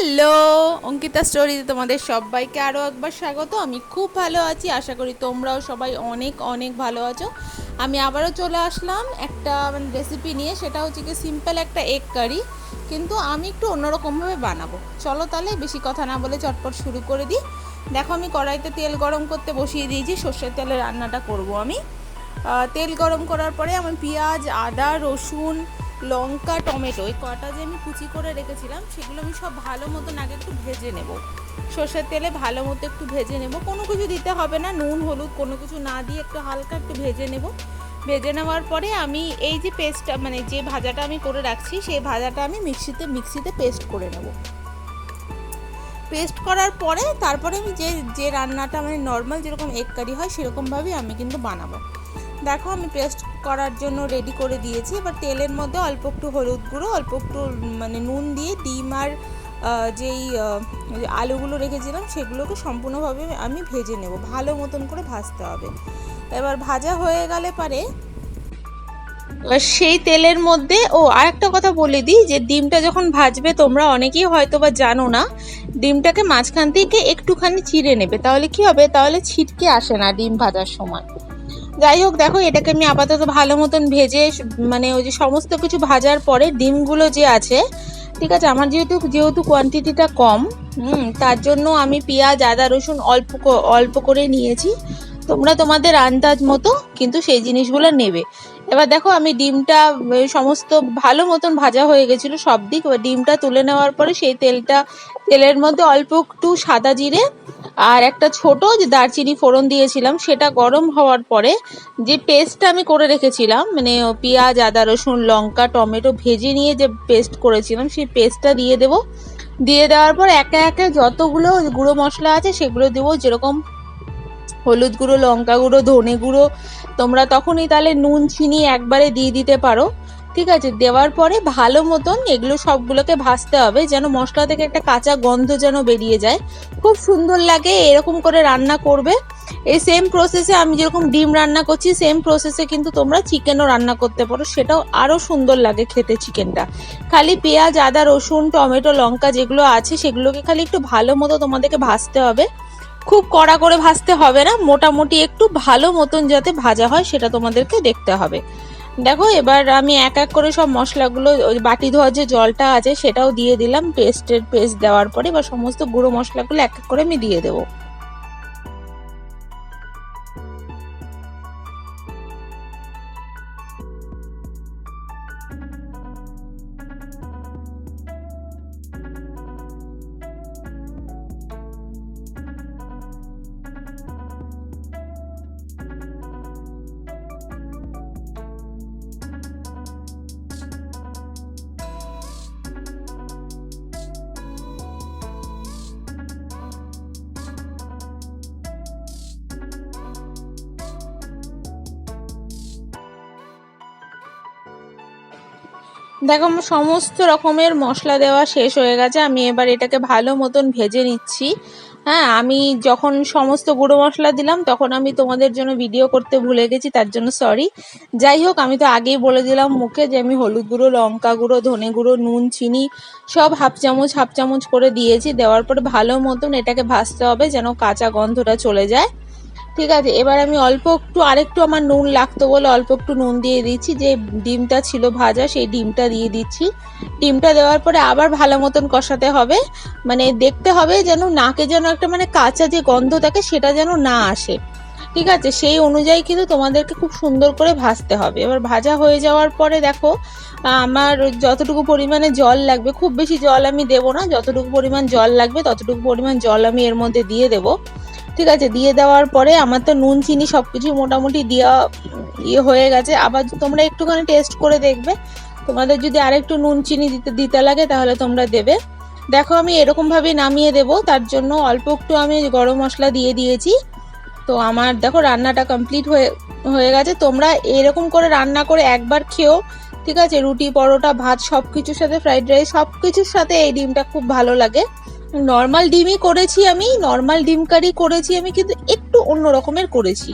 Hello, Ankita স্টোরিতে তোমাদের সবাইকে আরও একবার স্বাগত। আমি খুব ভালো আছি, আশা করি তোমরাও সবাই অনেক অনেক ভালো আছো। আমি আবারও চলে আসলাম একটা রেসিপি নিয়ে, সেটা হচ্ছে কি সিম্পল একটা এগ কারি, কিন্তু আমি একটু অন্যরকমভাবে বানাবো। চলো তাহলে বেশি কথা না বলে চটপট শুরু করে দিই। দেখো, আমি কড়াইতে তেল গরম করতে বসিয়ে দিয়েছি, সর্ষের তেলে রান্নাটা করব আমি। তেল গরম করার পরে আমি পেঁয়াজ, আদা, রসুন, লঙ্কা, টমেটো, এই কটা যে আমি কুচি করে রেখেছিলাম সেগুলো আমি সব ভালো মতন আগে একটু ভেজে নেব। সর্ষের তেলে ভালো মতো একটু ভেজে নেব, কোনো কিছু দিতে হবে না, নুন হলুদ কোনো কিছু না দিয়ে একটু হালকা একটু ভেজে নেব। ভেজে নেওয়ার পরে আমি এই যে পেস্টটা, মানে যে ভাজাটা আমি করে রাখছি, সেই ভাজাটা আমি মিক্সিতে পেস্ট করে নেব। পেস্ট করার পরে তারপরে আমি যে রান্নাটা মানে নর্মাল যেরকম এগ কারি হয় সেরকমভাবেই আমি কিন্তু বানাবো। দেখো, আমি পেস্ট করার জন্য রেডি করে দিয়েছি। এবার তেলের মধ্যে অল্প একটু হলুদ গুঁড়ো, অল্প একটু মানে নুন দিয়ে ডিম আর যেই আলুগুলো রেখেছিলাম সেগুলোকে সম্পূর্ণভাবে আমি ভেজে নেব, ভালো মতন করে ভাজতে হবে। এবার ভাজা হয়ে গেলে পারে এবার সেই তেলের মধ্যে আরেকটা কথা বলে দিই, যে ডিমটা যখন ভাজবে তোমরা অনেকেই হয়তো বা জানো না, ডিমটাকে মাঝখান থেকে একটুখানি চিড়ে নেবে, তাহলে কি হবে, তাহলে ছিটকে আসে না ডিম ভাজার সময়। যাই হোক, দেখো এটাকে আমি আপাতত ভালো মতন ভেজে, মানে ওই যে সমস্ত কিছু ভাজার পরে ডিমগুলো যে আছে, ঠিক আছে, আমার যেহেতু কোয়ান্টিটিটা কম, তার জন্য আমি পেঁয়াজ, আদা, রসুন অল্প করে নিয়েছি। তোমরা তোমাদের আন্দাজ মতো কিন্তু সেই জিনিসগুলো নেবে। এবার দেখো, আমি ডিমটা সমস্ত ভালো মতন ভাজা হয়ে গেছিলো সব দিক। এবার ডিমটা তুলে নেওয়ার পরে সেই তেলের মধ্যে অল্প একটু সাদা জিরে আর একটা ছোট যে দারচিনি ফোড়ন দিয়েছিলাম, সেটা গরম হওয়ার পরে যে পেস্টটা আমি করে রেখেছিলাম, মানে পেঁয়াজ, আদা, রসুন, লঙ্কা, টমেটো ভেজে নিয়ে যে পেস্ট করেছিলাম, সেই পেস্টটা দিয়ে দেবো। দিয়ে দেওয়ার পর একে একে যতগুলো গুঁড়ো মশলা আছে সেগুলো দেবো, যেরকম হলুদ গুঁড়ো, লঙ্কা গুঁড়ো, ধনে গুঁড়ো। তোমরা তখনই তাহলে নুন, চিনি একবারে দিয়ে দিতে পারো, ঠিক আছে। দেওয়ার পরে ভালো মতন এগুলো সবগুলোকে ভাজতে হবে, যেন মশলা থেকে একটা কাঁচা গন্ধ যেন বেরিয়ে যায়, খুব সুন্দর লাগে এরকম করে রান্না করবে। এই সেম প্রসেসে আমি যেরকম ডিম রান্না করছি, সেম প্রসেসে কিন্তু তোমরা চিকেনও রান্না করতে পারো, সেটাও আরও সুন্দর লাগে খেতে চিকেনটা। খালি পেঁয়াজ, আদা, রসুন, টমেটো, লঙ্কা যেগুলো আছে সেগুলোকে খালি একটু ভালো মতো তোমাদেরকে ভাজতে হবে, খুব কড়া করে ভাজতে হবে না, মোটামুটি একটু ভালো মতন যাতে ভাজা হয় সেটা তোমাদেরকে দেখতে হবে। দেখো, এবার আমি এক এক করে সব মশলাগুলো, ওই বাটি ধোয়ার যে জলটা আছে সেটাও দিয়ে দিলাম, পেস্ট দেওয়ার পরে এবার সমস্ত গুঁড়ো মশলাগুলো এক এক করে আমি দিয়ে দেবো। দেখো, আমার সমস্ত রকমের মশলা দেওয়া শেষ হয়ে গেছে, আমি এবার এটাকে ভালো মতন ভেজে নিচ্ছি। হ্যাঁ, আমি যখন সমস্ত গুঁড়ো মশলা দিলাম তখন আমি তোমাদের জন্য ভিডিও করতে ভুলে গেছি, তার জন্য সরি। যাই হোক, আমি তো আগেই বলে দিলাম মুখে যে আমি হলুদ গুঁড়ো, লঙ্কা গুঁড়ো, ধনে গুঁড়ো, নুন, চিনি সব হাফ চামচ করে দিয়েছি। দেওয়ার পরে ভালো মতন এটাকে ভাজতে হবে যেন কাঁচা গন্ধটা চলে যায়, ঠিক আছে। এবার আমি অল্প একটু আরেকটু আমার নুন লাগতো বলে অল্প একটু নুন দিয়ে দিচ্ছি, যে ডিমটা ছিল ভাজা সেই ডিমটা দিয়ে দিচ্ছি। ডিমটা দেওয়ার পরে আবার ভালো মতন কষাতে হবে, মানে দেখতে হবে যেন নাকে যেন একটা মানে কাঁচা যে গন্ধ থাকে সেটা যেন না আসে, ঠিক আছে। সেই অনুযায়ী কিন্তু তোমাদেরকে খুব সুন্দর করে ভাজতে হবে। এবার ভাজা হয়ে যাওয়ার পরে দেখো, আমার যতটুকু পরিমাণে জল লাগবে, খুব বেশি জল আমি দেবো না, যতটুকু পরিমাণ জল লাগবে ততটুকু পরিমাণ জল আমি এর মধ্যে দিয়ে দেবো, ঠিক আছে। দিয়ে দেওয়ার পরে আমার তো নুন, চিনি সবকিছু মোটামুটি দেওয়া হয়ে গেছে। আবার তোমরা একটুখানি টেস্ট করে দেখবে, তোমাদের যদি আরেকটু নুন, চিনি দিতে লাগে তাহলে তোমরা দেবে। দেখো, আমি এরকম ভাবে নামিয়ে দেব, তার জন্য অল্প একটু আমি গরম মশলা দিয়ে দিয়েছি। তো আমার দেখো রান্নাটা কমপ্লিট হয়ে গেছে। তোমরা এরকম করে রান্না করে একবার খেও, ঠিক আছে। রুটি, পরোটা, ভাত সবকিছুর সাথে, ফ্রাইড রাইস সবকিছুর সাথে এই ডিমটা খুব ভালো লাগে। নর্মাল ডিমই করেছি আমি, নর্মাল ডিম কারি করেছি আমি, কিন্তু একটু অন্য রকমের করেছি।